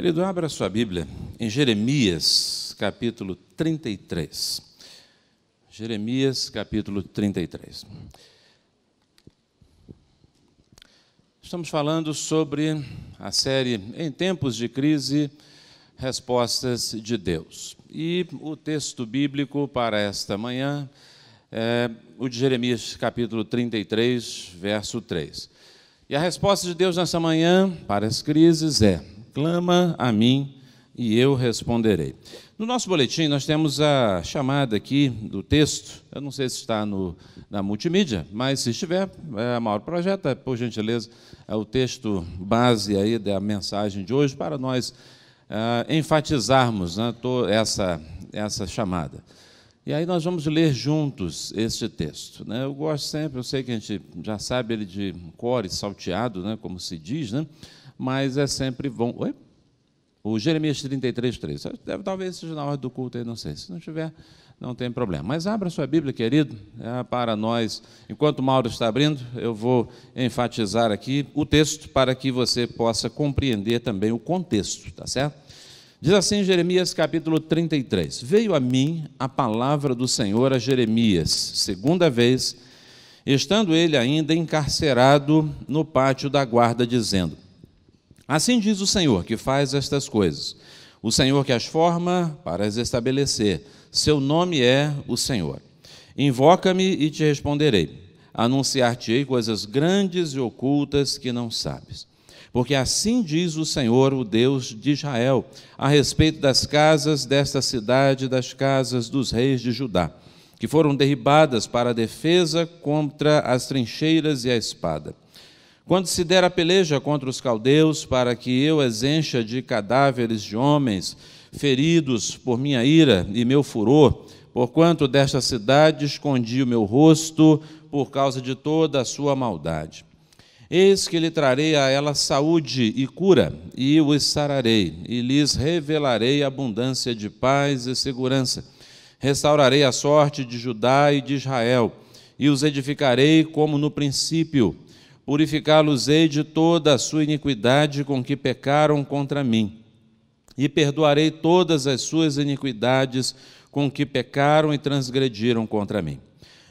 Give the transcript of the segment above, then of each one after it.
Querido, abra sua Bíblia em Jeremias, capítulo 33. Jeremias, capítulo 33. Estamos falando sobre a série Em Tempos de Crise, Respostas de Deus. E o texto bíblico para esta manhã é o de Jeremias, capítulo 33, verso 3. E a resposta de Deus nessa manhã para as crises é: clama a mim e eu responderei. No nosso boletim nós temos a chamada aqui do texto, eu não sei se está na multimídia, mas se estiver, Mauro, projeta, por gentileza, o texto base aí da mensagem de hoje para nós enfatizarmos, né, essa chamada. E aí nós vamos ler juntos este texto, né? Eu gosto sempre, eu sei que a gente já sabe ele de cor e salteado, né, como se diz, né? Mas é sempre bom. Oi? O Jeremias 33, 3. Talvez seja na hora do culto aí, não sei. Se não tiver, não tem problema. Mas abra sua Bíblia, querido, para nós. Enquanto o Mauro está abrindo, eu vou enfatizar aqui o texto para que você possa compreender também o contexto, tá certo? Diz assim Jeremias, capítulo 33. Veio a mim a palavra do Senhor a Jeremias, segunda vez, estando ele ainda encarcerado no pátio da guarda, dizendo: assim diz o Senhor, que faz estas coisas, o Senhor que as forma para as estabelecer, seu nome é o Senhor. Invoca-me e te responderei, anunciar-te-ei coisas grandes e ocultas que não sabes. Porque assim diz o Senhor, o Deus de Israel, a respeito das casas desta cidade, das casas dos reis de Judá, que foram derribadas para a defesa contra as trincheiras e a espada. Quando se der a peleja contra os caldeus, para que eu as encha de cadáveres de homens, feridos por minha ira e meu furor, porquanto desta cidade escondi o meu rosto por causa de toda a sua maldade. Eis que lhe trarei a ela saúde e cura, e os sararei, e lhes revelarei abundância de paz e segurança. Restaurarei a sorte de Judá e de Israel, e os edificarei como no princípio. Purificá-los-ei de toda a sua iniquidade com que pecaram contra mim, e perdoarei todas as suas iniquidades com que pecaram e transgrediram contra mim.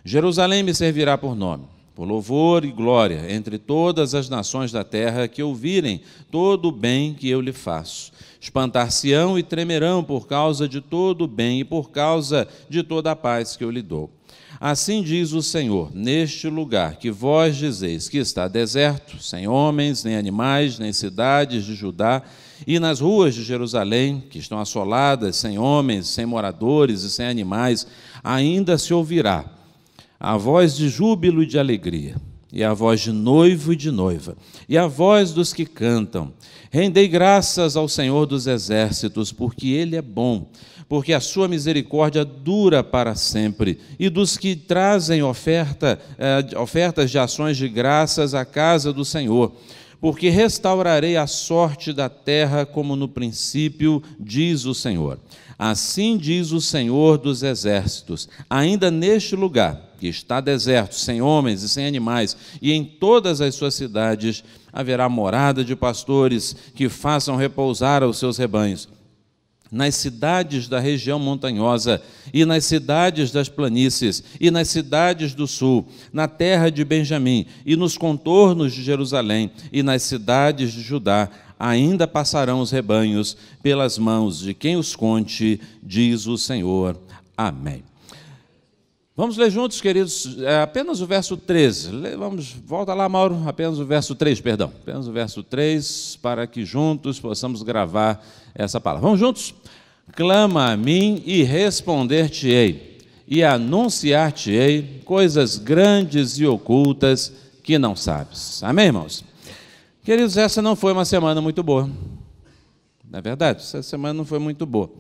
Jerusalém me servirá por nome, por louvor e glória entre todas as nações da terra que ouvirem todo o bem que eu lhe faço. Espantar-se-ão e tremerão por causa de todo o bem e por causa de toda a paz que eu lhe dou. Assim diz o Senhor, neste lugar que vós dizeis que está deserto, sem homens, nem animais, nem cidades de Judá, e nas ruas de Jerusalém, que estão assoladas, sem homens, sem moradores e sem animais, ainda se ouvirá a voz de júbilo e de alegria, e a voz de noivo e de noiva, e a voz dos que cantam. Rendei graças ao Senhor dos exércitos, porque Ele é bom, porque a sua misericórdia dura para sempre, e dos que trazem ofertas de ações de graças à casa do Senhor, porque restaurarei a sorte da terra como no princípio, diz o Senhor. Assim diz o Senhor dos exércitos, ainda neste lugar, que está deserto, sem homens e sem animais, e em todas as suas cidades haverá morada de pastores que façam repousar os seus rebanhos. Nas cidades da região montanhosa, e nas cidades das planícies, e nas cidades do sul, na terra de Benjamim, e nos contornos de Jerusalém, e nas cidades de Judá, ainda passarão os rebanhos pelas mãos de quem os conte, diz o Senhor. Amém. Vamos ler juntos, queridos, apenas o verso 13. Volta lá, Mauro, apenas o verso 3, perdão. Apenas o verso 3, para que juntos possamos gravar essa palavra. Vamos juntos? Clama a mim e responder-te-ei, e anunciar-te-ei coisas grandes e ocultas que não sabes. Amém, irmãos? Queridos, essa não foi uma semana muito boa. Não é verdade? Essa semana não foi muito boa.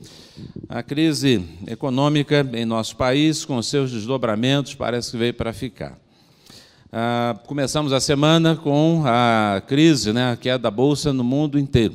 A crise econômica em nosso país, com seus desdobramentos, parece que veio para ficar. Começamos a semana com a crise, né, a queda da Bolsa no mundo inteiro.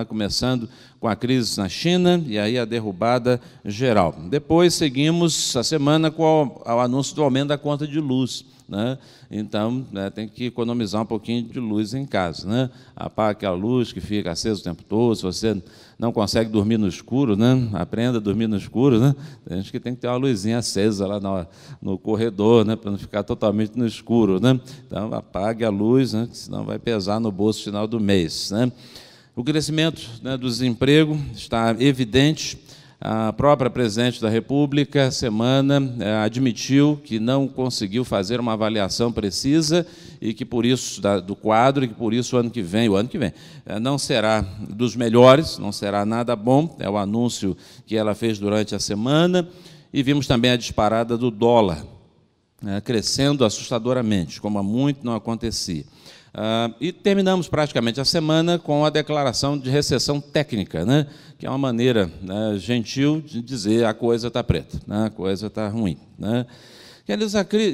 Começando com a crise na China e aí a derrubada geral. Depois seguimos a semana com o anúncio do aumento da conta de luz. né? Então, tem que economizar um pouquinho de luz em casa, né? Apaga aquela luz que fica acesa o tempo todo. Se você não consegue dormir no escuro, né? Aprenda a dormir no escuro, né? Tem gente que tem que ter uma luzinha acesa lá no corredor, né? Para não ficar totalmente no escuro, né? Então, apague a luz, né? Senão vai pesar no bolso no final do mês, né? O crescimento, né, do desemprego está evidente. A própria presidente da República, semana, admitiu que não conseguiu fazer uma avaliação precisa e que, por isso, do quadro, e que, por isso, o ano que vem, não será dos melhores, não será nada bom. É o anúncio que ela fez durante a semana. E vimos também a disparada do dólar, crescendo assustadoramente, como há muito não acontecia. E terminamos praticamente a semana com a declaração de recessão técnica, né? Que é uma maneira, né, gentil de dizer a coisa está preta, né? A coisa está ruim, né?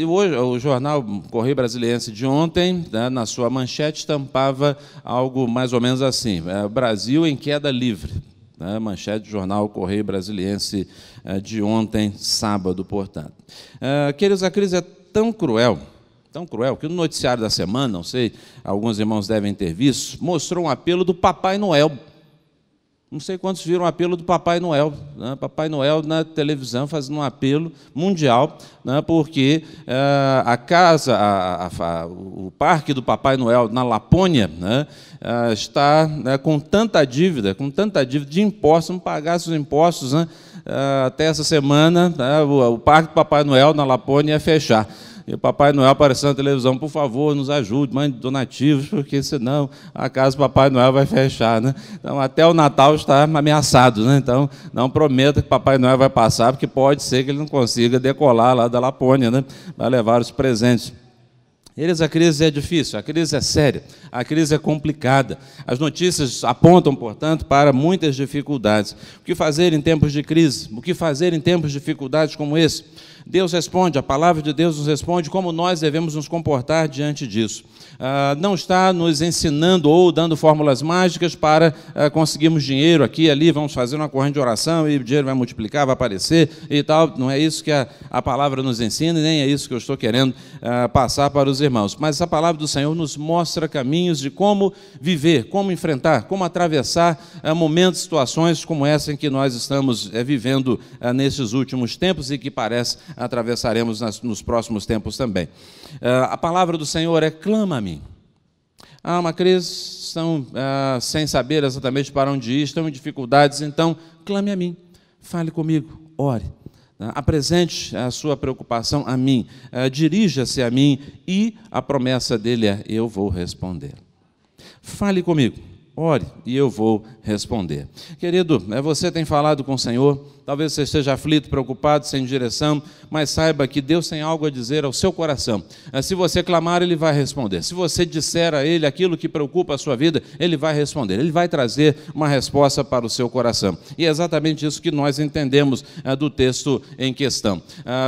Hoje, o jornal Correio Brasiliense de ontem, né, na sua manchete, estampava algo mais ou menos assim: Brasil em queda livre. Né? Manchete do jornal Correio Brasiliense de ontem, sábado, portanto. Queridos, a crise é tão cruel, que no noticiário da semana, não sei, alguns irmãos devem ter visto, mostrou um apelo do Papai Noel. Não sei quantos viram o apelo do Papai Noel, né? Papai Noel na televisão fazendo um apelo mundial, né? Porque o parque do Papai Noel na Lapônia, né, está, né, com tanta dívida de impostos, não pagasse os impostos, né, até essa semana, né, o parque do Papai Noel na Lapônia ia fechar. E o Papai Noel aparecendo na televisão: por favor, nos ajude, mande donativos, porque senão a casa do Papai Noel vai fechar, né? Então, até o Natal está ameaçado, né? Então, não prometa que o Papai Noel vai passar, porque pode ser que ele não consiga decolar lá da Lapônia, né, para levar os presentes. A crise é difícil, a crise é séria, a crise é complicada. As notícias apontam, portanto, para muitas dificuldades. O que fazer em tempos de crise? O que fazer em tempos de dificuldades como esse? Deus responde, a palavra de Deus nos responde como nós devemos nos comportar diante disso. Não está nos ensinando ou dando fórmulas mágicas para conseguirmos dinheiro aqui e ali, vamos fazer uma corrente de oração e o dinheiro vai multiplicar, vai aparecer e tal. Não é isso que a palavra nos ensina, e nem é isso que eu estou querendo passar para os irmãos. Mas a palavra do Senhor nos mostra caminhos de como viver, como enfrentar, como atravessar momentos, situações como essa em que nós estamos vivendo nesses últimos tempos e que parece atravessaremos nos próximos tempos também. A palavra do Senhor é: clama a mim. Há uma crise, estão sem saber exatamente para onde ir, estão em dificuldades, então clame a mim, fale comigo, ore. Apresente a sua preocupação a mim, dirija-se a mim, e a promessa dele é: eu vou responder. Fale comigo, ore, e eu vou responder. Querido, você tem falado com o Senhor, talvez você esteja aflito, preocupado, sem direção, mas saiba que Deus tem algo a dizer ao seu coração. Se você clamar, Ele vai responder. Se você disser a Ele aquilo que preocupa a sua vida, Ele vai responder. Ele vai trazer uma resposta para o seu coração. E é exatamente isso que nós entendemos do texto em questão.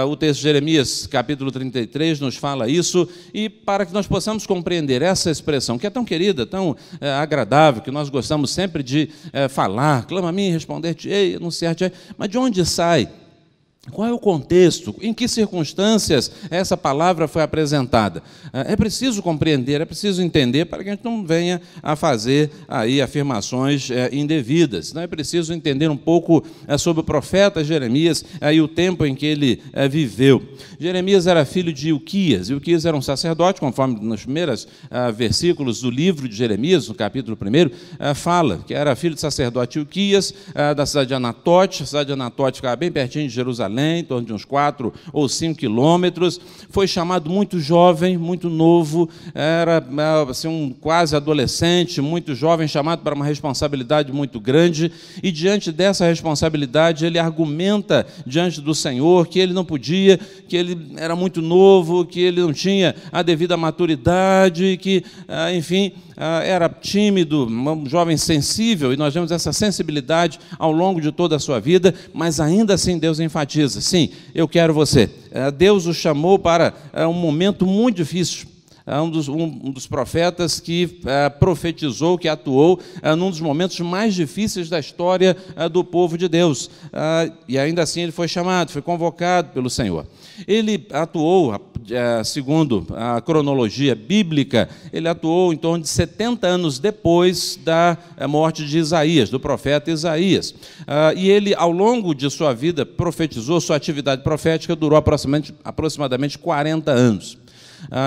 O texto de Jeremias, capítulo 33, nos fala isso, e para que nós possamos compreender essa expressão, que é tão querida, tão agradável, que nós gostamos sempre de falar: clama a mim, responder-te-ei, anunciar-te-ei. Mas de onde sai? Qual é o contexto? Em que circunstâncias essa palavra foi apresentada? É preciso compreender, é preciso entender, para que a gente não venha a fazer aí afirmações indevidas. É preciso entender um pouco sobre o profeta Jeremias e o tempo em que ele viveu. Jeremias era filho de Ilquias. Ilquias era um sacerdote, conforme nos primeiros versículos do livro de Jeremias, no capítulo 1, fala que era filho de sacerdote Ilquias, da cidade de Anatote. A cidade de Anatote ficava bem pertinho de Jerusalém, em torno de uns 4 ou 5 quilômetros. Foi chamado muito jovem, muito novo, era assim, um quase adolescente, muito jovem, chamado para uma responsabilidade muito grande, e diante dessa responsabilidade ele argumenta diante do Senhor que ele não podia, que ele era muito novo, que ele não tinha a devida maturidade, que, enfim, era tímido, um jovem sensível, e nós vemos essa sensibilidade ao longo de toda a sua vida, mas ainda assim Deus enfatiza: sim, eu quero você. Deus o chamou para um momento muito difícil. um dos profetas que profetizou, que atuou num dos momentos mais difíceis da história do povo de Deus. E ainda assim ele foi chamado, foi convocado pelo Senhor. Ele atuou, segundo a cronologia bíblica, ele atuou em torno de 70 anos depois da morte de Isaías, do profeta Isaías. E ele, ao longo de sua vida, profetizou, sua atividade profética durou aproximadamente 40 anos.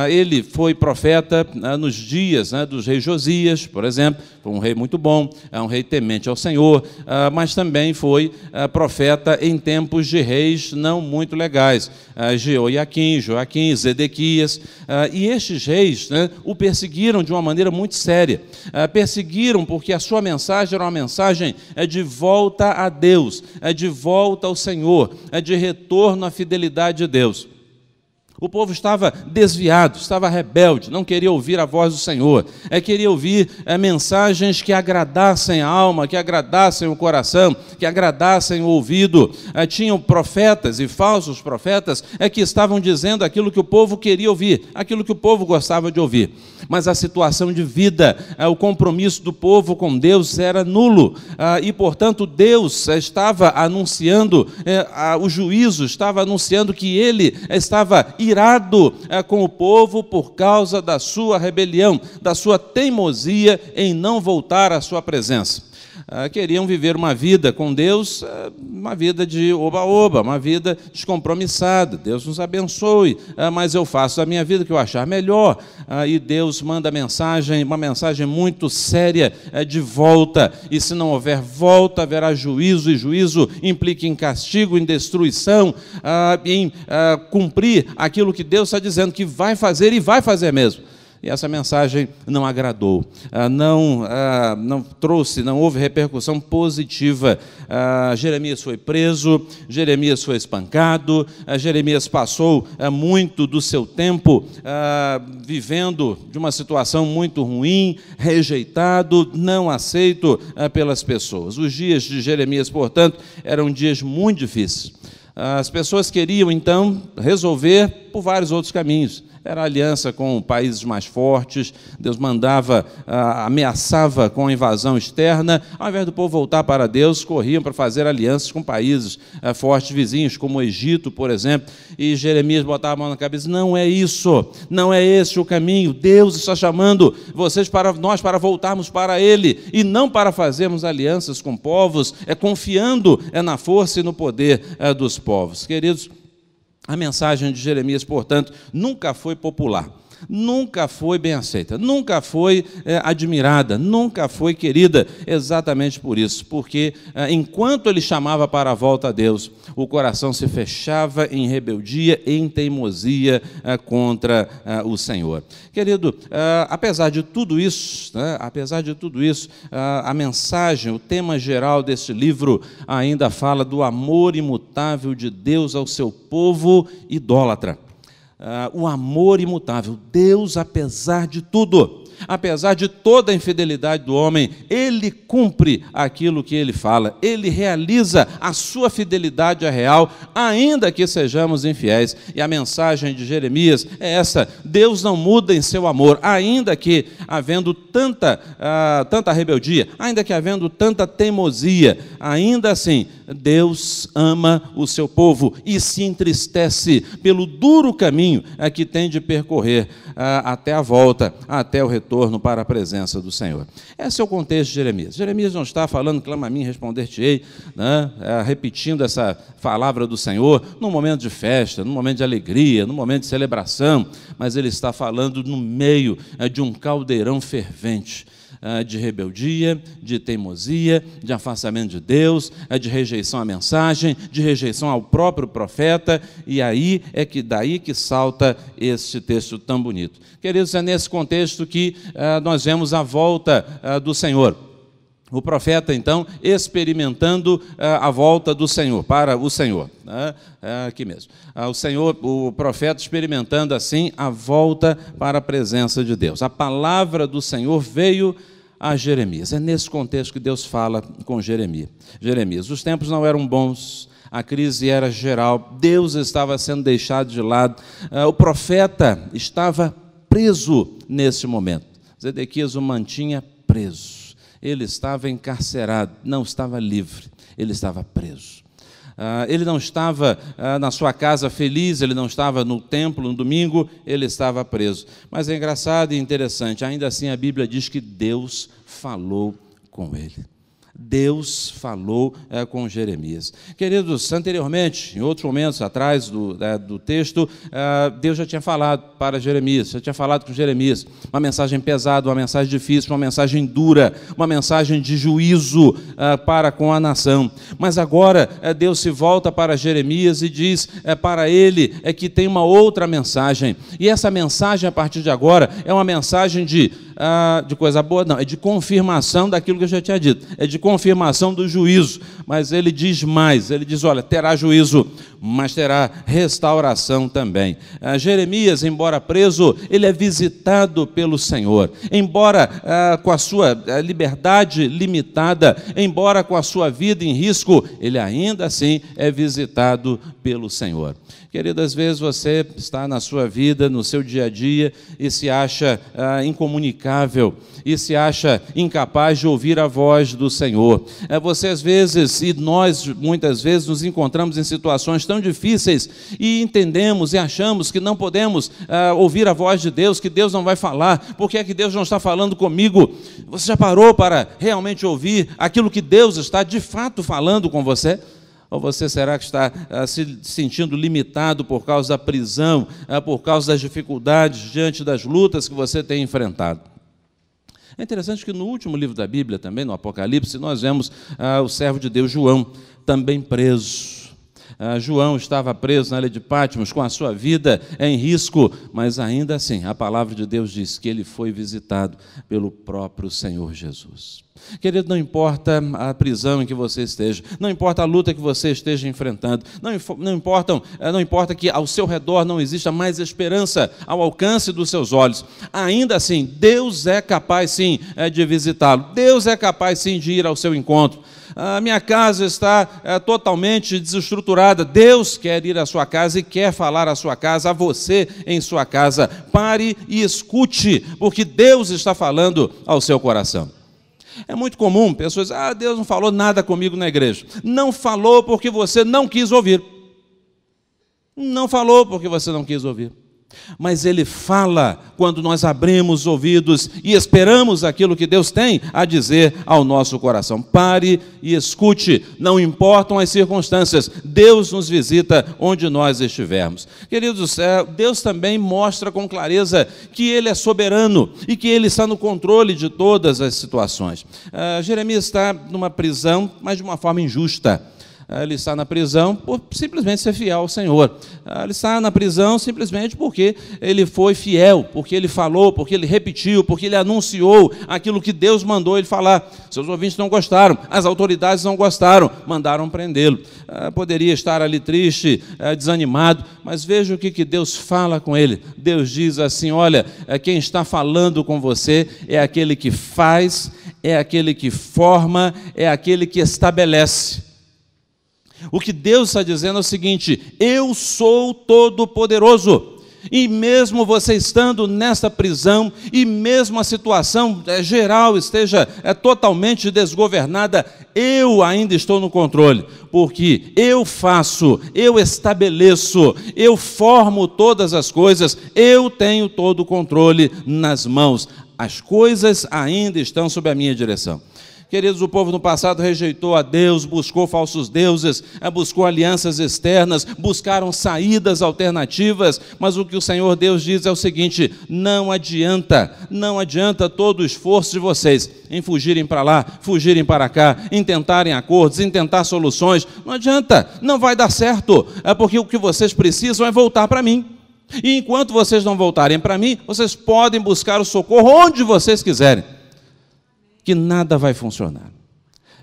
Ele foi profeta nos dias dos reis Josias, por exemplo, foi um rei muito bom, um rei temente ao Senhor, mas também foi profeta em tempos de reis não muito legais, Jeoaquim, Zedequias, e estes reis o perseguiram de uma maneira muito séria, perseguiram porque a sua mensagem era uma mensagem de volta a Deus, de volta ao Senhor, de retorno à fidelidade de Deus. O povo estava desviado, estava rebelde, não queria ouvir a voz do Senhor, queria ouvir mensagens que agradassem a alma, que agradassem o coração, que agradassem o ouvido. Tinham profetas e falsos profetas que estavam dizendo aquilo que o povo queria ouvir, aquilo que o povo gostava de ouvir. Mas a situação de vida, o compromisso do povo com Deus era nulo, e, portanto, Deus estava anunciando o juízo, estava anunciando que ele estava irado com o povo por causa da sua rebelião, da sua teimosia em não voltar à sua presença. Queriam viver uma vida com Deus, uma vida de oba-oba, uma vida descompromissada. Deus nos abençoe, mas eu faço a minha vida que eu achar melhor. E Deus manda uma mensagem muito séria de volta. E se não houver volta, haverá juízo, e juízo implica em castigo, em destruição, em cumprir aquilo que Deus está dizendo que vai fazer e vai fazer mesmo. E essa mensagem não agradou, não houve repercussão positiva. Jeremias foi preso, Jeremias foi espancado, Jeremias passou muito do seu tempo vivendo de uma situação muito ruim, rejeitado, não aceito pelas pessoas. Os dias de Jeremias, portanto, eram dias muito difíceis. As pessoas queriam, então, resolver por vários outros caminhos. Era aliança com países mais fortes, Deus ameaçava com a invasão externa. Ao invés do povo voltar para Deus, corriam para fazer alianças com países fortes vizinhos, como o Egito, por exemplo. E Jeremias botava a mão na cabeça: não é isso, não é esse o caminho. Deus está chamando nós para voltarmos para Ele, e não para fazermos alianças com povos, confiando na força e no poder dos povos. Queridos, a mensagem de Jeremias, portanto, nunca foi popular, nunca foi bem aceita, nunca foi admirada, nunca foi querida, exatamente por isso, porque enquanto ele chamava para a volta a Deus, o coração se fechava em rebeldia, em teimosia contra o Senhor. Querido, apesar de tudo isso, a mensagem, o tema geral deste livro ainda fala do amor imutável de Deus ao seu povo idólatra. O amor imutável. Deus, apesar de tudo, apesar de toda a infidelidade do homem, Ele cumpre aquilo que Ele fala, Ele realiza a sua fidelidade real, ainda que sejamos infiéis. E a mensagem de Jeremias é essa: Deus não muda em seu amor, ainda que havendo tanta rebeldia, ainda que havendo tanta teimosia, ainda assim, Deus ama o seu povo e se entristece pelo duro caminho que tem de percorrer até a volta, até o retorno para a presença do Senhor. Esse é o contexto de Jeremias. Jeremias não está falando, clama a mim, responder-te-ei, repetindo essa palavra do Senhor num momento de festa, num momento de alegria, num momento de celebração, mas ele está falando no meio de um caldeirão fervente, de rebeldia, de teimosia, de afastamento de Deus, de rejeição à mensagem, de rejeição ao próprio profeta, e daí que salta este texto tão bonito. Queridos, é nesse contexto que nós vemos a volta do Senhor. O profeta, então, experimentando a volta do Senhor, para o Senhor. Aqui mesmo. O profeta experimentando, assim, a volta para a presença de Deus. A palavra do Senhor veio a Jeremias. É nesse contexto que Deus fala com Jeremias. Os tempos não eram bons, a crise era geral, Deus estava sendo deixado de lado, o profeta estava preso nesse momento. Zedequias o mantinha preso. Ele estava encarcerado, não estava livre, ele estava preso. Ele não estava na sua casa feliz, ele não estava no templo no domingo, ele estava preso. Mas é engraçado e interessante, ainda assim a Bíblia diz que Deus falou com ele. Deus falou com Jeremias. Queridos, anteriormente, em outros momentos atrás do texto, Deus já tinha falado para Jeremias, já tinha falado com Jeremias, uma mensagem pesada, uma mensagem difícil, uma mensagem dura, uma mensagem de juízo para com a nação. Mas agora Deus se volta para Jeremias e diz para ele que tem uma outra mensagem. E essa mensagem, a partir de agora, é uma mensagem de coisa boa, não, é de confirmação daquilo que eu já tinha dito, é de confirmação do juízo, mas ele diz mais, ele diz, olha, terá juízo, mas terá restauração também. Jeremias, embora preso, ele é visitado pelo Senhor, embora com a sua liberdade limitada, embora com a sua vida em risco, ele ainda assim é visitado pelo Senhor. Querido, às vezes você está na sua vida, no seu dia a dia, e se acha incomunicável, e se acha incapaz de ouvir a voz do Senhor. Você às vezes, e nós muitas vezes, nos encontramos em situações tão difíceis, e entendemos e achamos que não podemos ouvir a voz de Deus, que Deus não vai falar. Por que é que Deus não está falando comigo? Você já parou para realmente ouvir aquilo que Deus está de fato falando com você? Ou você será que está se sentindo limitado por causa da prisão, por causa das dificuldades, diante das lutas que você tem enfrentado? É interessante que no último livro da Bíblia, também no Apocalipse, nós vemos o servo de Deus João, também preso. João estava preso na ilha de Patmos, com a sua vida em risco, mas ainda assim, a palavra de Deus diz que ele foi visitado pelo próprio Senhor Jesus. Querido, não importa a prisão em que você esteja, não importa a luta que você esteja enfrentando, não importa que ao seu redor não exista mais esperança ao alcance dos seus olhos, ainda assim, Deus é capaz sim de visitá-lo, Deus é capaz sim de ir ao seu encontro. A minha casa está totalmente desestruturada. Deus quer ir à sua casa e quer falar à sua casa, a você em sua casa. Pare e escute, porque Deus está falando ao seu coração. É muito comum pessoas dizem, Deus não falou nada comigo na igreja. Não falou porque você não quis ouvir. Não falou porque você não quis ouvir. Mas Ele fala quando nós abrimos os ouvidos e esperamos aquilo que Deus tem a dizer ao nosso coração. Pare e escute, não importam as circunstâncias, Deus nos visita onde nós estivermos. Queridos, Deus também mostra com clareza que Ele é soberano e que Ele está no controle de todas as situações. Jeremias está numa prisão, mas de uma forma injusta. Ele está na prisão por simplesmente ser fiel ao Senhor. Ele está na prisão simplesmente porque ele foi fiel, porque ele falou, porque ele repetiu, porque ele anunciou aquilo que Deus mandou ele falar. Seus ouvintes não gostaram, as autoridades não gostaram, mandaram prendê-lo. Poderia estar ali triste, desanimado, mas veja o que Deus fala com ele. Deus diz assim, olha, quem está falando com você é aquele que faz, é aquele que forma, é aquele que estabelece. O que Deus está dizendo é o seguinte, eu sou todo-poderoso, e mesmo você estando nessa prisão, e mesmo a situação geral esteja totalmente desgovernada, eu ainda estou no controle, porque eu faço, eu estabeleço, eu formo todas as coisas, eu tenho todo o controle nas mãos, as coisas ainda estão sob a minha direção. Queridos, o povo no passado rejeitou a Deus, buscou falsos deuses, buscou alianças externas, buscaram saídas alternativas, mas o que o Senhor Deus diz é o seguinte, não adianta todo o esforço de vocês em fugirem para lá, fugirem para cá, em tentarem acordos, em tentar soluções, não adianta, não vai dar certo, porque o que vocês precisam é voltar para mim. E enquanto vocês não voltarem para mim, vocês podem buscar o socorro onde vocês quiserem, que nada vai funcionar.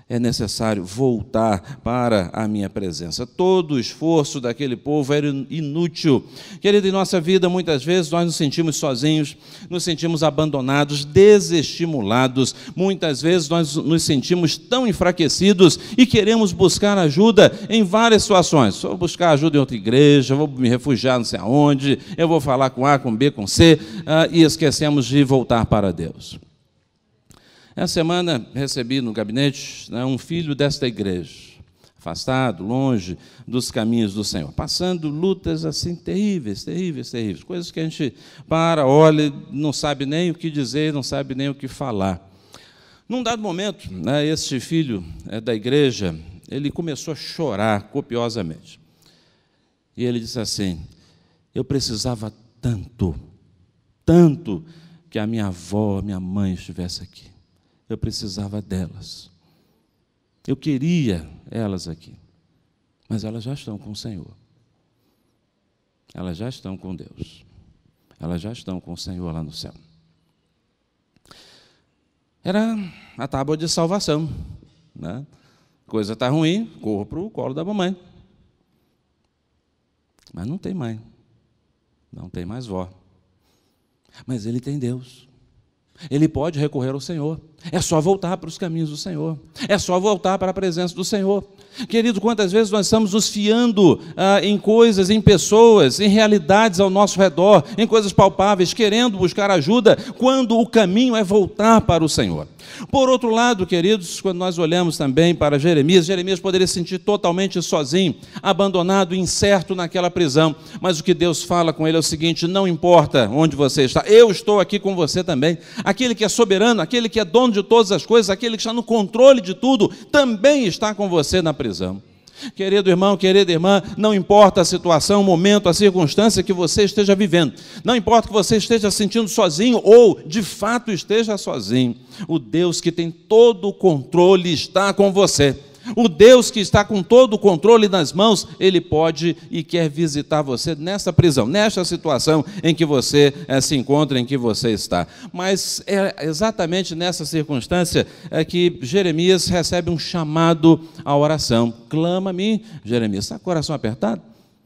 é necessário voltar para a minha presença. Todo o esforço daquele povo era inútil. Querido, em nossa vida, muitas vezes nós nos sentimos sozinhos, nos sentimos abandonados, desestimulados. Muitas vezes nós nos sentimos tão enfraquecidos e queremos buscar ajuda em várias situações. Vou buscar ajuda em outra igreja, vou me refugiar não sei aonde, eu vou falar com A, com B, com C, e esquecemos de voltar para Deus. Essa semana recebi no gabinete um filho desta igreja, afastado, longe dos caminhos do Senhor, passando lutas assim terríveis, coisas que a gente olha, não sabe nem o que dizer, não sabe nem o que falar. Num dado momento, este filho da igreja, ele começou a chorar copiosamente. E ele disse assim: eu precisava tanto que a minha avó, a minha mãe estivesse aqui. Eu precisava delas. Eu queria elas aqui. Mas elas já estão com o Senhor. Elas já estão com Deus. Elas já estão com o Senhor lá no céu. Era a tábua de salvação, né? Coisa está ruim, corro para o colo da mamãe. Mas não tem mãe. Não tem mais vó. Mas ele tem Deus. Ele pode recorrer ao Senhor. É só voltar para os caminhos do Senhor. É só voltar para a presença do Senhor. Querido, quantas vezes nós estamos nos fiando em coisas, em pessoas, em realidades ao nosso redor, em coisas palpáveis, querendo buscar ajuda, quando o caminho é voltar para o Senhor. Por outro lado, queridos, quando nós olhamos também para Jeremias poderia se sentir totalmente sozinho, abandonado, incerto naquela prisão. Mas o que Deus fala com ele é o seguinte: não importa onde você está, eu estou aqui com você também. Aquele que é soberano, aquele que é dono de todas as coisas, aquele que está no controle de tudo, também está com você na prisão. Querido irmão, querida irmã, não importa a situação, o momento, a circunstância que você esteja vivendo, não importa que você esteja se sentindo sozinho ou, de fato, esteja sozinho, o Deus que tem todo o controle está com você. O Deus que está com todo o controle nas mãos, Ele pode e quer visitar você nessa prisão, nesta situação em que você se encontra, em que você está. Mas é exatamente nessa circunstância que Jeremias recebe um chamado à oração. Clama a mim, Jeremias. Está com o coração apertado?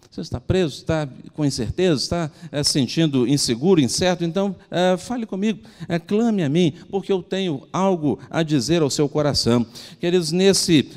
Você está preso, está com incerteza, está se sentindo inseguro, incerto? Então, fale comigo, clame a mim, porque eu tenho algo a dizer ao seu coração. Queridos, nesse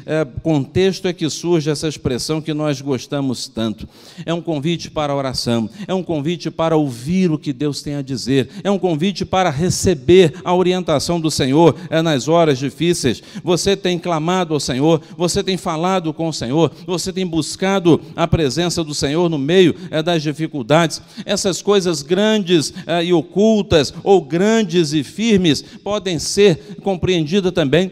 contexto é que surge essa expressão que nós gostamos tanto. É um convite para a oração, é um convite para ouvir o que Deus tem a dizer, é um convite para receber a orientação do Senhor nas horas difíceis. Você tem clamado ao Senhor, você tem falado com o Senhor, você tem buscado a presença do Senhor no meio das dificuldades. Essas coisas grandes e ocultas, ou grandes e firmes, podem ser compreendidas também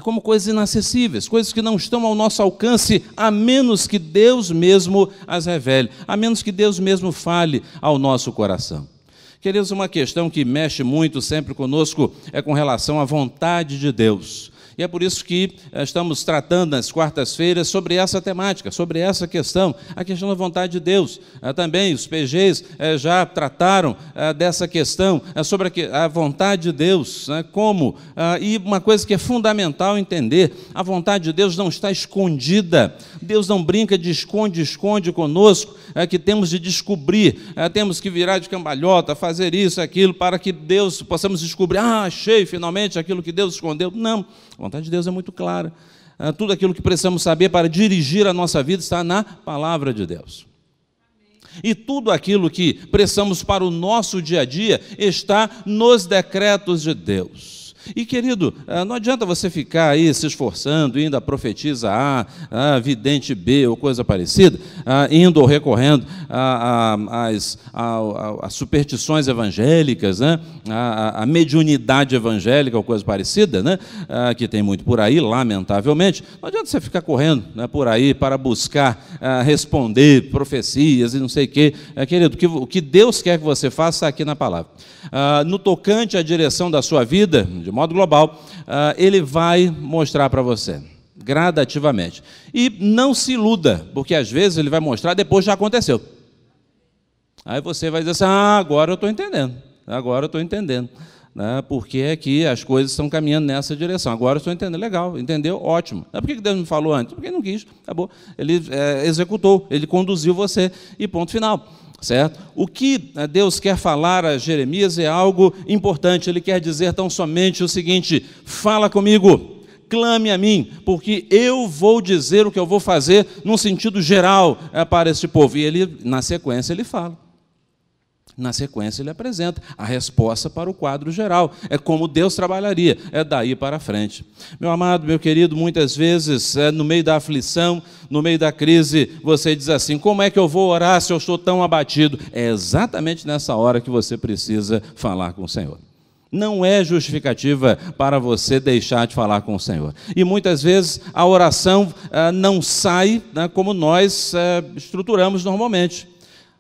como coisas inacessíveis, coisas que não estão ao nosso alcance, a menos que Deus mesmo as revele, a menos que Deus mesmo fale ao nosso coração. Queridos, uma questão que mexe muito sempre conosco é com relação à vontade de Deus. E é por isso que estamos tratando nas quartas-feiras sobre essa temática, sobre essa questão, a questão da vontade de Deus. Também os PGs já trataram dessa questão, sobre a vontade de Deus, como, e uma coisa que é fundamental entender, a vontade de Deus não está escondida, Deus não brinca de esconde conosco, que temos de descobrir, temos que virar de cambalhota, fazer isso, aquilo, para que Deus possamos descobrir, achei finalmente aquilo que Deus escondeu. Não, a vontade de Deus é muito clara. Tudo aquilo que precisamos saber para dirigir a nossa vida está na palavra de Deus. E tudo aquilo que precisamos para o nosso dia a dia está nos decretos de Deus. E, querido, não adianta você ficar aí se esforçando, indo a profetisa A, vidente B ou coisa parecida, indo ou recorrendo às superstições evangélicas, né? A mediunidade evangélica ou coisa parecida, né? Que tem muito por aí, lamentavelmente. Não adianta você ficar correndo, né, por aí para buscar responder profecias e não sei o quê. Querido, o que Deus quer que você faça está aqui na palavra. No tocante à direção da sua vida, de modo global, Ele vai mostrar para você, gradativamente. E não se iluda, porque às vezes Ele vai mostrar depois já aconteceu. Aí você vai dizer assim, agora eu estou entendendo, agora eu estou entendendo. né, porque é que as coisas estão caminhando nessa direção. Agora eu estou entendendo, legal, entendeu? Ótimo. Por que Deus não falou antes? Porque ele não quis, acabou. Ele executou, ele conduziu você, e ponto final. Certo? O que Deus quer falar a Jeremias é algo importante. Ele quer dizer tão somente o seguinte: fala comigo, clame a mim, porque eu vou dizer o que eu vou fazer num sentido geral para este povo. E ele, na sequência, ele fala. Na sequência, ele apresenta a resposta para o quadro geral. É como Deus trabalharia, é daí para frente. Meu amado, meu querido, muitas vezes, no meio da aflição, no meio da crise, você diz assim: como é que eu vou orar se eu estou tão abatido? É exatamente nessa hora que você precisa falar com o Senhor. Não é justificativa para você deixar de falar com o Senhor. E muitas vezes a oração não sai como nós estruturamos normalmente.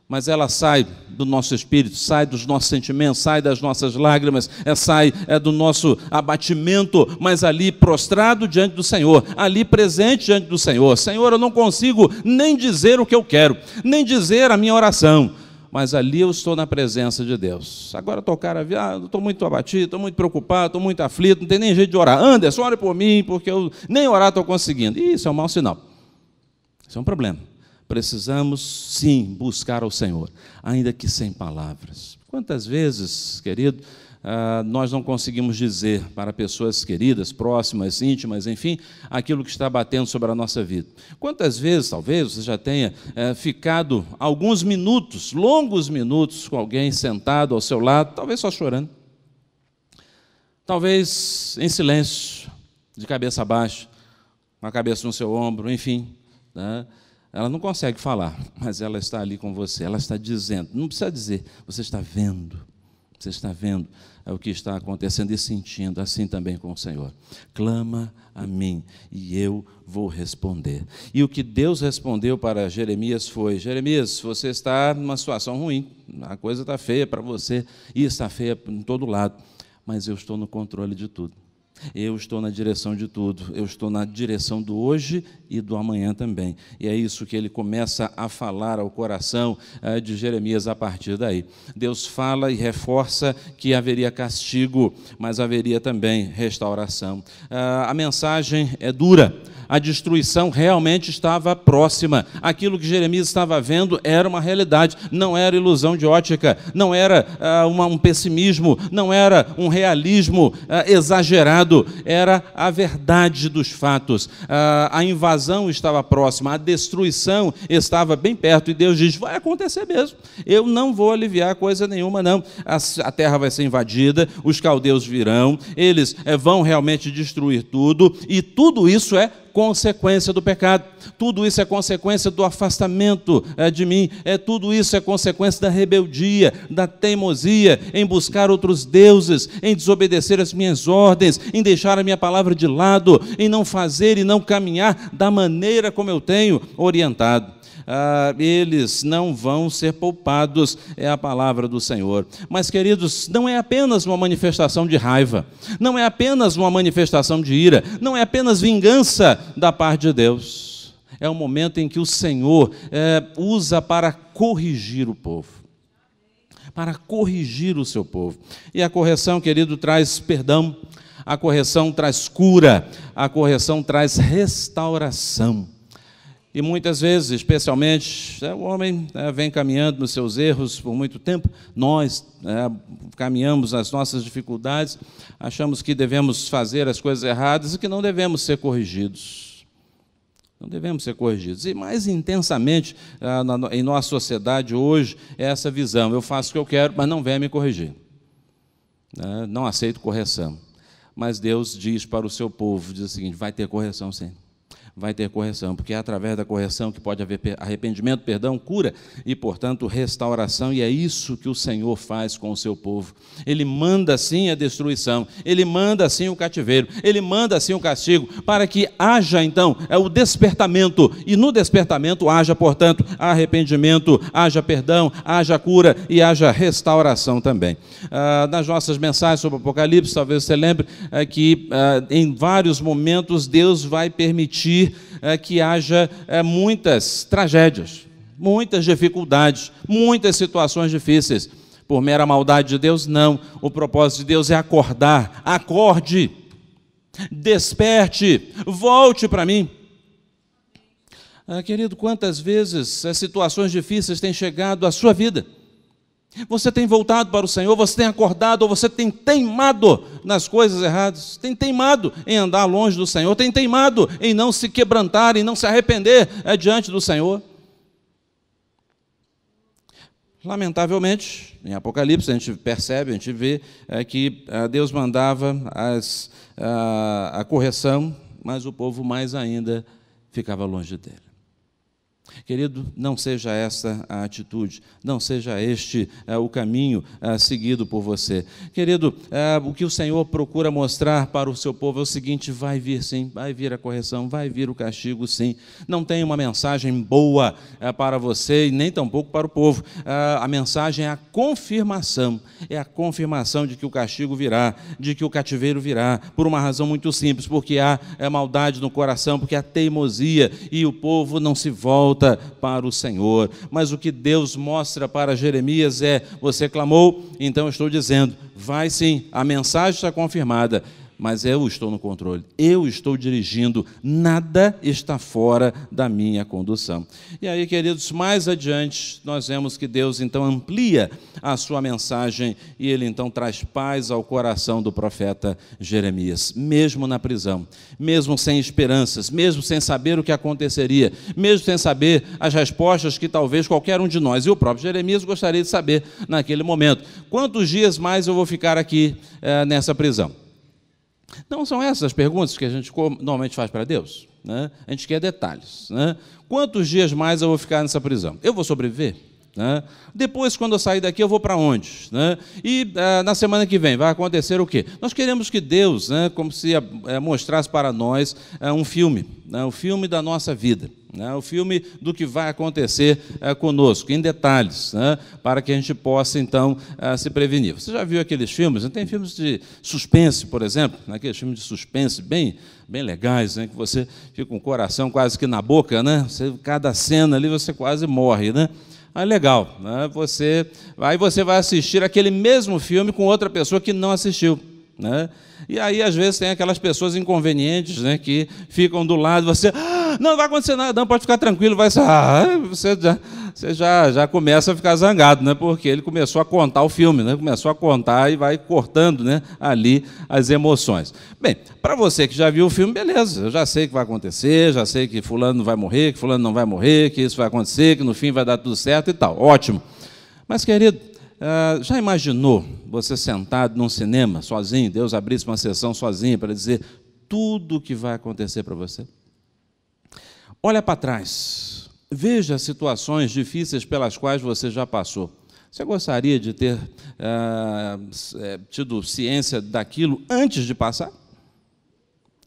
Mas ela sai do nosso espírito, sai dos nossos sentimentos, sai das nossas lágrimas, sai do nosso abatimento, mas ali prostrado diante do Senhor, ali presente diante do Senhor. Senhor, eu não consigo nem dizer o que eu quero, nem dizer a minha oração, mas ali eu estou na presença de Deus. Agora tocar a vida, estou muito abatido, estou muito preocupado, estou muito aflito, não tem nem jeito de orar. Anderson, ore por mim, porque eu nem orar estou conseguindo. Isso é um mau sinal, isso é um problema. Precisamos, sim, buscar ao Senhor, ainda que sem palavras. Quantas vezes, querido, nós não conseguimos dizer para pessoas queridas, próximas, íntimas, enfim, aquilo que está batendo sobre a nossa vida? Quantas vezes, talvez, você já tenha ficado alguns minutos, longos minutos, com alguém sentado ao seu lado, talvez só chorando, talvez em silêncio, de cabeça baixa, com a cabeça no seu ombro, enfim, né? Ela não consegue falar, mas ela está ali com você, ela está dizendo, não precisa dizer, você está vendo o que está acontecendo e sentindo, assim também com o Senhor. Clama a mim e eu vou responder. E o que Deus respondeu para Jeremias foi: Jeremias, você está numa situação ruim, a coisa está feia para você, e está feia em todo lado, mas eu estou no controle de tudo. Eu estou na direção de tudo, eu estou na direção do hoje e do amanhã também. E é isso que ele começa a falar ao coração de Jeremias a partir daí. Deus fala e reforça que haveria castigo, mas haveria também restauração. A mensagem é dura. A destruição realmente estava próxima. Aquilo que Jeremias estava vendo era uma realidade, não era ilusão de ótica, não era um pessimismo, não era um realismo exagerado, era a verdade dos fatos. A invasão estava próxima, a destruição estava bem perto, e Deus diz: vai acontecer mesmo, eu não vou aliviar coisa nenhuma, não. A terra vai ser invadida, os caldeus virão, eles vão realmente destruir tudo, e tudo isso é consequência do pecado, tudo isso é consequência do afastamento de mim, tudo isso é consequência da rebeldia, da teimosia em buscar outros deuses, em desobedecer as minhas ordens, em deixar a minha palavra de lado, em não fazer e não caminhar da maneira como eu tenho orientado. Eles não vão ser poupados, é a palavra do Senhor. Mas, queridos, não é apenas uma manifestação de raiva, não é apenas uma manifestação de ira, não é apenas vingança da parte de Deus. É um momento em que o Senhor usa para corrigir o povo, para corrigir o seu povo. E a correção, querido, traz perdão, a correção traz cura, a correção traz restauração. E muitas vezes, especialmente, o homem vem caminhando nos seus erros por muito tempo, nós caminhamos nas nossas dificuldades, achamos que devemos fazer as coisas erradas e que não devemos ser corrigidos. Não devemos ser corrigidos. E mais intensamente em nossa sociedade hoje é essa visão: eu faço o que eu quero, mas não venha me corrigir. Não aceito correção. Mas Deus diz para o seu povo, diz o seguinte: vai ter correção sim. Vai ter correção, porque é através da correção que pode haver arrependimento, perdão, cura e, portanto, restauração, e é isso que o Senhor faz com o seu povo. Ele manda, sim, a destruição, Ele manda, sim, o cativeiro, Ele manda, sim, o castigo, para que haja, então, o despertamento, e no despertamento haja, portanto, arrependimento, haja perdão, haja cura e haja restauração também. Nas nossas mensagens sobre o Apocalipse, talvez você lembre que em vários momentos Deus vai permitir que haja muitas tragédias, muitas dificuldades, muitas situações difíceis, por mera maldade de Deus? Não. O propósito de Deus é acordar. Acorde, desperte, volte para mim. Querido, quantas vezes as situações difíceis têm chegado à sua vida? Você tem voltado para o Senhor, você tem acordado, ou você tem teimado nas coisas erradas, tem teimado em andar longe do Senhor, tem teimado em não se quebrantar, em não se arrepender diante do Senhor. Lamentavelmente, em Apocalipse, a gente percebe, a gente vê que Deus mandava a correção, mas o povo mais ainda ficava longe dele. Querido, não seja essa a atitude, não seja este o caminho seguido por você. Querido, o que o Senhor procura mostrar para o seu povo é o seguinte: vai vir sim, vai vir a correção, vai vir o castigo sim. Não tem uma mensagem boa para você e nem tampouco para o povo. A mensagem é a confirmação de que o castigo virá, de que o cativeiro virá, por uma razão muito simples, porque há maldade no coração, porque há teimosia e o povo não se volta para o Senhor. Mas o que Deus mostra para Jeremias é: você clamou, então eu estou dizendo, vai sim, a mensagem está confirmada, mas eu estou no controle, eu estou dirigindo, nada está fora da minha condução. E aí, queridos, mais adiante, nós vemos que Deus então amplia a sua mensagem e ele então traz paz ao coração do profeta Jeremias, mesmo na prisão, mesmo sem esperanças, mesmo sem saber o que aconteceria, mesmo sem saber as respostas que talvez qualquer um de nós, e o próprio Jeremias, gostaria de saber naquele momento: quantos dias mais eu vou ficar aqui nessa prisão? Não são essas as perguntas que a gente normalmente faz para Deus, né? A gente quer detalhes, né? Quantos dias mais eu vou ficar nessa prisão? Eu vou sobreviver? Né? Depois, quando eu sair daqui, eu vou para onde? Né? E na semana que vem vai acontecer o quê? Nós queremos que Deus, né, como se mostrasse para nós um filme, né, o filme da nossa vida, né, o filme do que vai acontecer conosco, em detalhes, né, para que a gente possa, então, se prevenir. Você já viu aqueles filmes? Tem filmes de suspense, por exemplo, aqueles filmes de suspense bem legais, né, que você fica com o coração quase que na boca, né? Cada cena ali você quase morre, né? Legal, né? Aí você vai assistir aquele mesmo filme com outra pessoa que não assistiu, né? E aí, às vezes, tem aquelas pessoas inconvenientes, né, que ficam do lado, você, não vai acontecer nada, não, pode ficar tranquilo, você já começa a ficar zangado, né, porque ele começou a contar o filme, né, começou a contar e vai cortando, né, ali as emoções. Bem, para você que já viu o filme, beleza, eu já sei o que vai acontecer, já sei que fulano vai morrer, que fulano não vai morrer, que isso vai acontecer, que no fim vai dar tudo certo e tal, ótimo. Mas, querido, já imaginou você sentado num cinema, sozinho, Deus abrisse uma sessão sozinho para dizer tudo o que vai acontecer para você? Olha para trás, veja as situações difíceis pelas quais você já passou. Você gostaria de ter tido ciência daquilo antes de passar?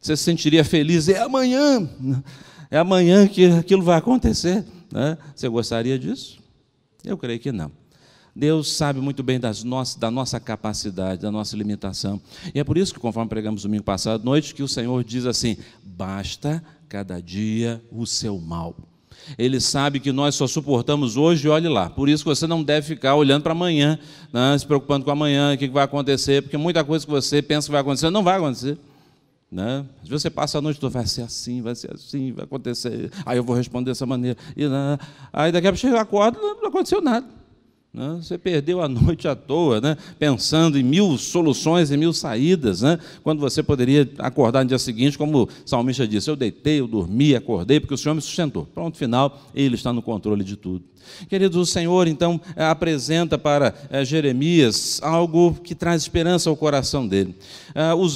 Você se sentiria feliz? É amanhã que aquilo vai acontecer, né? Você gostaria disso? Eu creio que não. Deus sabe muito bem da nossa capacidade, da nossa limitação. E é por isso que, conforme pregamos domingo passado à noite, que o Senhor diz assim: basta cada dia o seu mal. Ele sabe que nós só suportamos hoje e olhe lá. Por isso que você não deve ficar olhando para amanhã, né, se preocupando com amanhã, o que vai acontecer, porque muita coisa que você pensa que vai acontecer, não vai acontecer. Né? Às vezes você passa a noite toda, vai ser assim, vai acontecer, aí eu vou responder dessa maneira. Aí daqui a pouco você acorda, não aconteceu nada. Você perdeu a noite à toa, né? Pensando em 1000 soluções e 1000 saídas, né? Quando você poderia acordar no dia seguinte, como o salmista disse: eu deitei, eu dormi, acordei, porque o Senhor me sustentou. Pronto, final, Ele está no controle de tudo. Queridos, o Senhor, então, apresenta para Jeremias algo que traz esperança ao coração dele.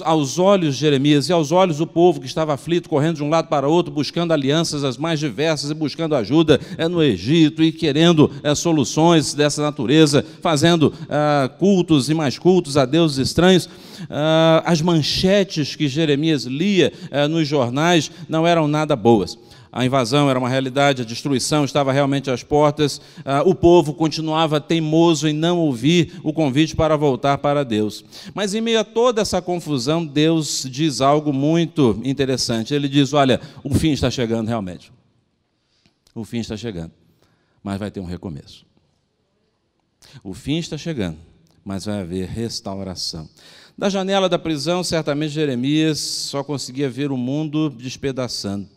Aos olhos de Jeremias e aos olhos do povo que estava aflito, correndo de um lado para outro, buscando alianças as mais diversas e buscando ajuda no Egito e querendo soluções dessa natureza, fazendo cultos e mais cultos a deuses estranhos. As manchetes que Jeremias lia nos jornais não eram nada boas. A invasão era uma realidade, a destruição estava realmente às portas, o povo continuava teimoso em não ouvir o convite para voltar para Deus. Mas em meio a toda essa confusão, Deus diz algo muito interessante. Ele diz: olha, o fim está chegando realmente. O fim está chegando, mas vai ter um recomeço. O fim está chegando, mas vai haver restauração. Da janela da prisão, certamente Jeremias só conseguia ver o mundo despedaçando.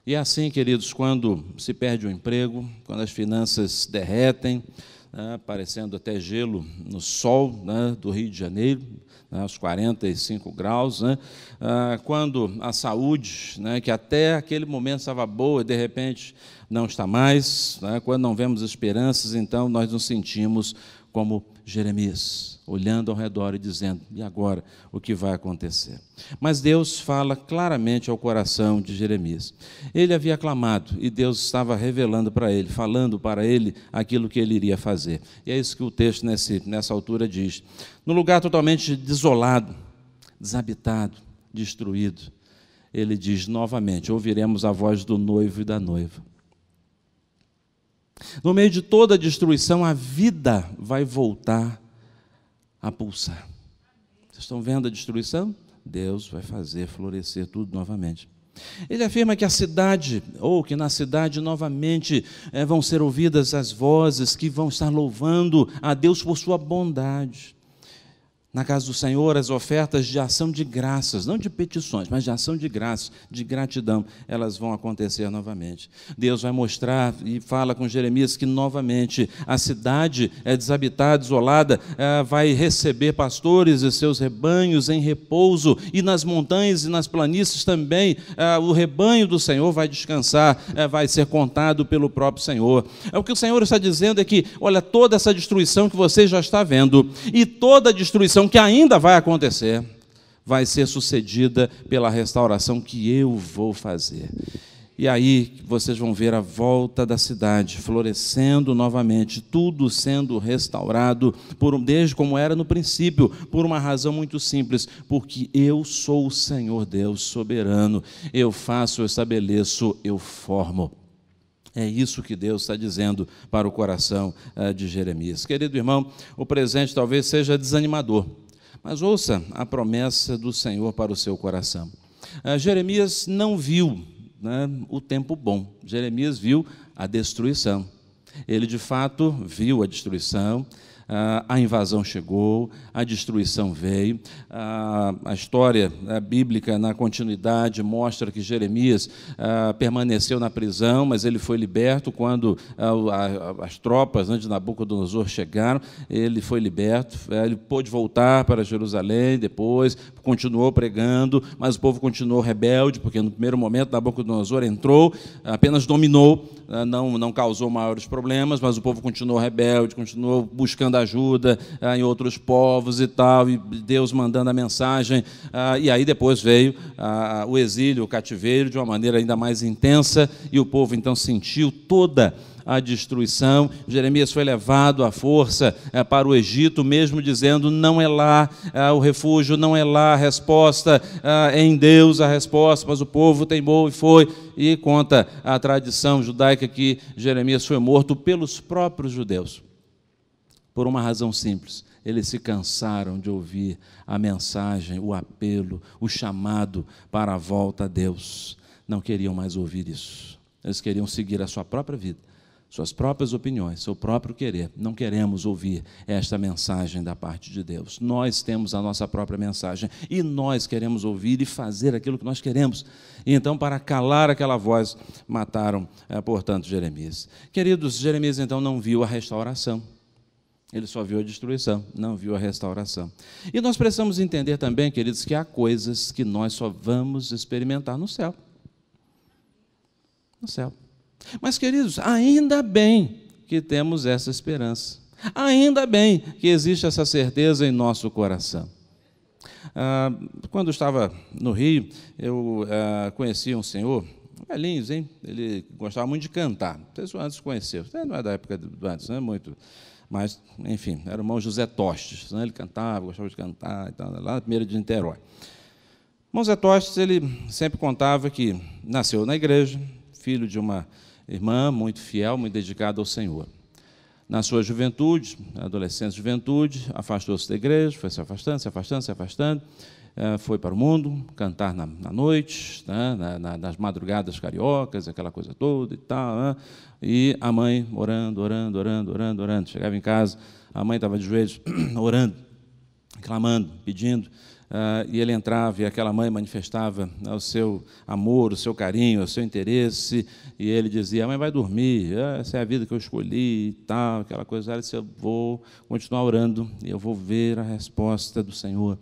E é assim, queridos, quando se perde o emprego, quando as finanças derretem, parecendo até gelo no sol do Rio de Janeiro, aos 45 graus, quando a saúde, que até aquele momento estava boa, de repente não está mais, quando não vemos esperanças, então nós nos sentimos como Jeremias, olhando ao redor e dizendo, e agora, o que vai acontecer? Mas Deus fala claramente ao coração de Jeremias. Ele havia clamado e Deus estava revelando para ele, falando para ele aquilo que ele iria fazer. E é isso que o texto nessa altura diz. No lugar totalmente desolado, desabitado, destruído, ele diz novamente, ouviremos a voz do noivo e da noiva. No meio de toda a destruição, a vida vai voltar a pulsar. Vocês estão vendo a destruição? Deus vai fazer florescer tudo novamente. Ele afirma que a cidade, ou que na cidade novamente vão ser ouvidas as vozes que vão estar louvando a Deus por sua bondade. Na casa do Senhor, as ofertas de ação de graças, não de petições, mas de ação de graças, de gratidão, elas vão acontecer novamente. Deus vai mostrar e fala com Jeremias que novamente a cidade desabitada, isolada, vai receber pastores e seus rebanhos em repouso, e nas montanhas e nas planícies também o rebanho do Senhor vai descansar, vai ser contado pelo próprio Senhor. O que o Senhor está dizendo é que, olha, toda essa destruição que você já está vendo, e toda a destruição que ainda vai acontecer, vai ser sucedida pela restauração que eu vou fazer. E aí vocês vão ver a volta da cidade florescendo novamente, tudo sendo restaurado, desde como era no princípio, por uma razão muito simples, porque eu sou o Senhor Deus soberano, eu faço, eu estabeleço, eu formo. É isso que Deus está dizendo para o coração de Jeremias. Querido irmão, o presente talvez seja desanimador, mas ouça a promessa do Senhor para o seu coração. Jeremias não viu o tempo bom, Jeremias viu a destruição. Ele, de fato, viu a destruição. A invasão chegou, a destruição veio, a história bíblica na continuidade mostra que Jeremias permaneceu na prisão, mas ele foi liberto quando as tropas de Nabucodonosor chegaram, ele foi liberto, ele pôde voltar para Jerusalém, depois continuou pregando, mas o povo continuou rebelde, porque no primeiro momento Nabucodonosor entrou, apenas dominou, não causou maiores problemas, mas o povo continuou rebelde, continuou buscando ajuda em outros povos e tal, e Deus mandando a mensagem, e aí depois veio o exílio, o cativeiro, de uma maneira ainda mais intensa, e o povo então sentiu toda a destruição. Jeremias foi levado à força para o Egito, mesmo dizendo, não é lá o refúgio, não é lá a resposta, é em Deus a resposta, mas o povo teimou e foi, e conta a tradição judaica que Jeremias foi morto pelos próprios judeus, por uma razão simples. Eles se cansaram de ouvir a mensagem, o apelo, o chamado para a volta a Deus. Não queriam mais ouvir isso. Eles queriam seguir a sua própria vida, suas próprias opiniões, seu próprio querer. Não queremos ouvir esta mensagem da parte de Deus. Nós temos a nossa própria mensagem e nós queremos ouvir e fazer aquilo que nós queremos. E então, para calar aquela voz, mataram, portanto, Jeremias. Queridos, Jeremias então não viu a restauração. Ele só viu a destruição, não viu a restauração. E nós precisamos entender também, queridos, que há coisas que nós só vamos experimentar no céu. No céu. Mas, queridos, ainda bem que temos essa esperança. Ainda bem que existe essa certeza em nosso coração. Quando eu estava no Rio, eu conheci um senhor, velhinho, hein? Ele gostava muito de cantar. Não sei se o Anderson conheceu. Não é da época do Anderson, não é muito... Mas, enfim, era o irmão José Tostes, ele cantava, gostava de cantar, e tal, lá na primeira de Niterói. O irmão José Tostes, ele sempre contava que nasceu na igreja, filho de uma irmã muito fiel, muito dedicada ao Senhor. Na sua juventude, adolescência e juventude, afastou-se da igreja, foi se afastando, foi para o mundo, cantar na noite, né, nas madrugadas cariocas, aquela coisa toda e tal. Né, e a mãe orando. Chegava em casa, a mãe estava de joelhos, orando, clamando, pedindo. E ele entrava e aquela mãe manifestava o seu amor, o seu carinho, o seu interesse, e ele dizia: a mãe vai dormir, essa é a vida que eu escolhi e tal, aquela coisa. Ela disse: eu vou continuar orando e eu vou ver a resposta do Senhor.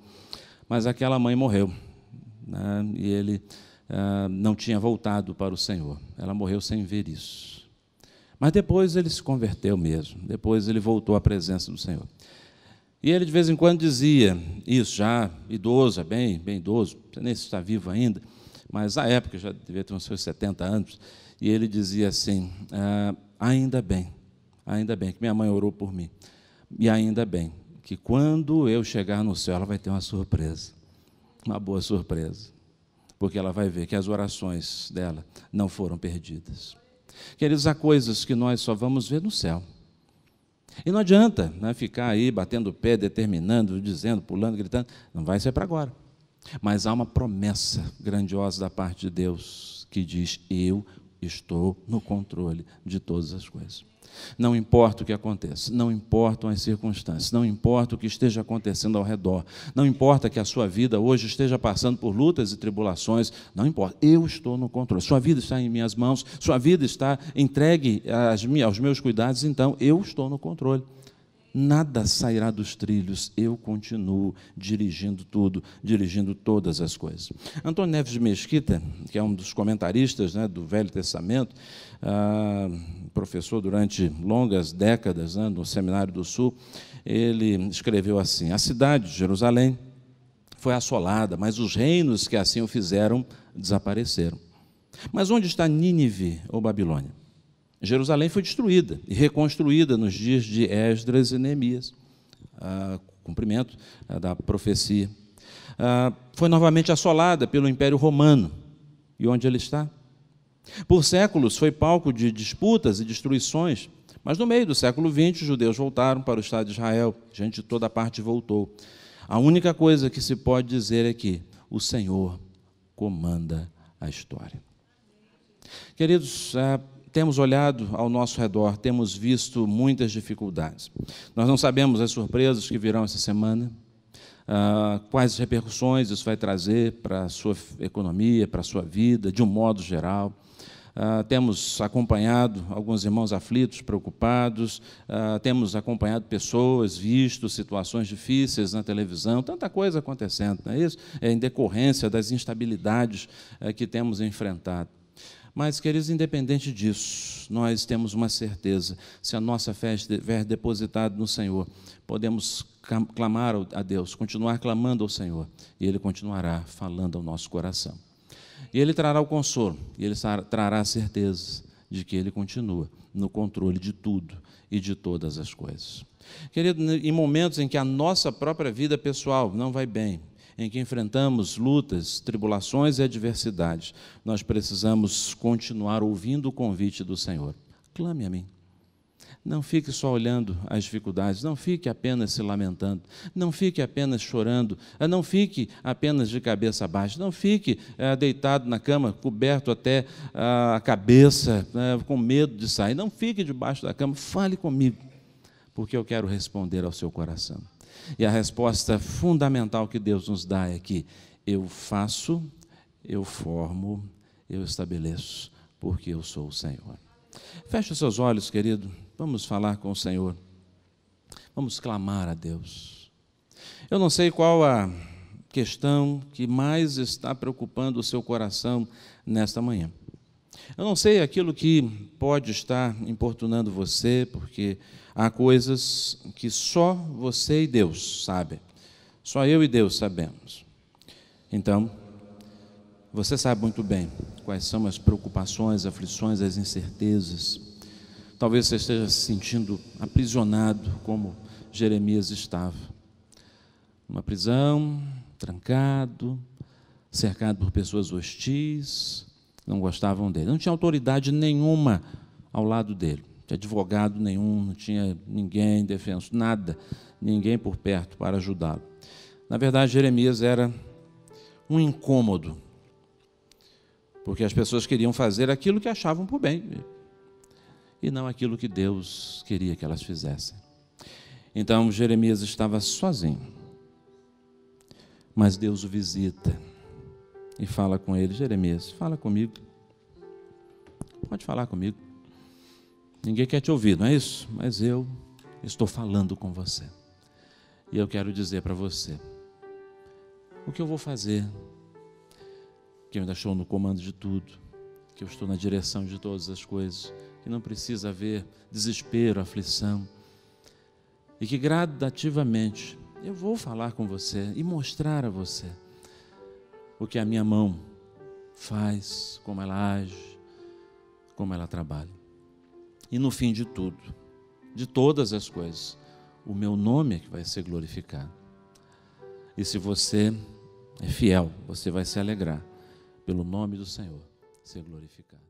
Mas aquela mãe morreu, né, e ele não tinha voltado para o Senhor. Ela morreu sem ver isso. Mas depois ele se converteu mesmo, depois ele voltou à presença do Senhor. E ele, de vez em quando, dizia isso, já idoso, bem idoso, não sei nem se está vivo ainda, mas à época já devia ter uns seus 70 anos, e ele dizia assim: ainda bem que minha mãe orou por mim, e ainda bem que quando eu chegar no céu, ela vai ter uma surpresa, uma boa surpresa, porque ela vai ver que as orações dela não foram perdidas. Queridos, há coisas que nós só vamos ver no céu. E não adianta, né, ficar aí batendo o pé, determinando, dizendo, pulando, gritando. Não vai ser para agora. Mas há uma promessa grandiosa da parte de Deus que diz: eu estou no controle de todas as coisas. Não importa o que aconteça, não importam as circunstâncias, não importa o que esteja acontecendo ao redor, não importa que a sua vida hoje esteja passando por lutas e tribulações, não importa, eu estou no controle. Sua vida está em minhas mãos, sua vida está entregue aos meus cuidados, então eu estou no controle. Nada sairá dos trilhos, eu continuo dirigindo tudo, dirigindo todas as coisas. Antônio Neves de Mesquita, que é um dos comentaristas, né, do Velho Testamento, professor durante longas décadas, né, no Seminário do Sul, ele escreveu assim: a cidade de Jerusalém foi assolada, mas os reinos que assim o fizeram desapareceram. Mas onde está Nínive ou Babilônia? Jerusalém foi destruída e reconstruída nos dias de Esdras e Neemias, cumprimento da profecia. Foi novamente assolada pelo Império Romano. E onde ele está? Por séculos foi palco de disputas e destruições, mas no meio do século XX os judeus voltaram para o Estado de Israel, gente de toda parte voltou. A única coisa que se pode dizer é que o Senhor comanda a história. Queridos, temos olhado ao nosso redor, temos visto muitas dificuldades. Nós não sabemos as surpresas que virão essa semana, quais repercussões isso vai trazer para a sua economia, para a sua vida, de um modo geral. Temos acompanhado alguns irmãos aflitos, preocupados, temos acompanhado pessoas, visto situações difíceis na televisão, tanta coisa acontecendo, não é isso? É em decorrência das instabilidades que temos enfrentado. Mas, queridos, independente disso, nós temos uma certeza: se a nossa fé estiver depositada no Senhor, podemos clamar a Deus, continuar clamando ao Senhor, e Ele continuará falando ao nosso coração. E Ele trará o consolo, e Ele trará a certeza de que Ele continua no controle de tudo e de todas as coisas. Querido, em momentos em que a nossa própria vida pessoal não vai bem, em que enfrentamos lutas, tribulações e adversidades, nós precisamos continuar ouvindo o convite do Senhor. Clame a mim. Não fique só olhando as dificuldades, não fique apenas se lamentando, não fique apenas chorando, não fique apenas de cabeça baixa, não fique deitado na cama, coberto até a cabeça, com medo de sair. Não fique debaixo da cama, fale comigo, porque eu quero responder ao seu coração. E a resposta fundamental que Deus nos dá é que eu faço, eu formo, eu estabeleço, porque eu sou o Senhor. Feche os seus olhos, querido, vamos falar com o Senhor, vamos clamar a Deus. Eu não sei qual a questão que mais está preocupando o seu coração nesta manhã. Eu não sei aquilo que pode estar importunando você, porque há coisas que só você e Deus sabem. Só eu e Deus sabemos. Então, você sabe muito bem quais são as preocupações, as aflições, as incertezas. Talvez você esteja se sentindo aprisionado, como Jeremias estava. Numa prisão, trancado, cercado por pessoas hostis, não gostavam dele. Não tinha autoridade nenhuma ao lado dele. tinha advogado nenhum, não tinha ninguém defensor, nada, ninguém por perto para ajudá-lo. Na verdade, Jeremias era um incômodo, porque as pessoas queriam fazer aquilo que achavam por bem e não aquilo que Deus queria que elas fizessem. Então, Jeremias estava sozinho, mas Deus o visita e fala com ele: Jeremias, fala comigo, pode falar comigo. Ninguém quer te ouvir, não é isso? Mas eu estou falando com você. E eu quero dizer para você o que eu vou fazer, que eu ainda estou no comando de tudo, que eu estou na direção de todas as coisas, que não precisa haver desespero, aflição, e que gradativamente eu vou falar com você e mostrar a você o que a minha mão faz, como ela age, como ela trabalha. E no fim de tudo, de todas as coisas, o meu nome é que vai ser glorificado. E se você é fiel, você vai se alegrar pelo nome do Senhor ser glorificado.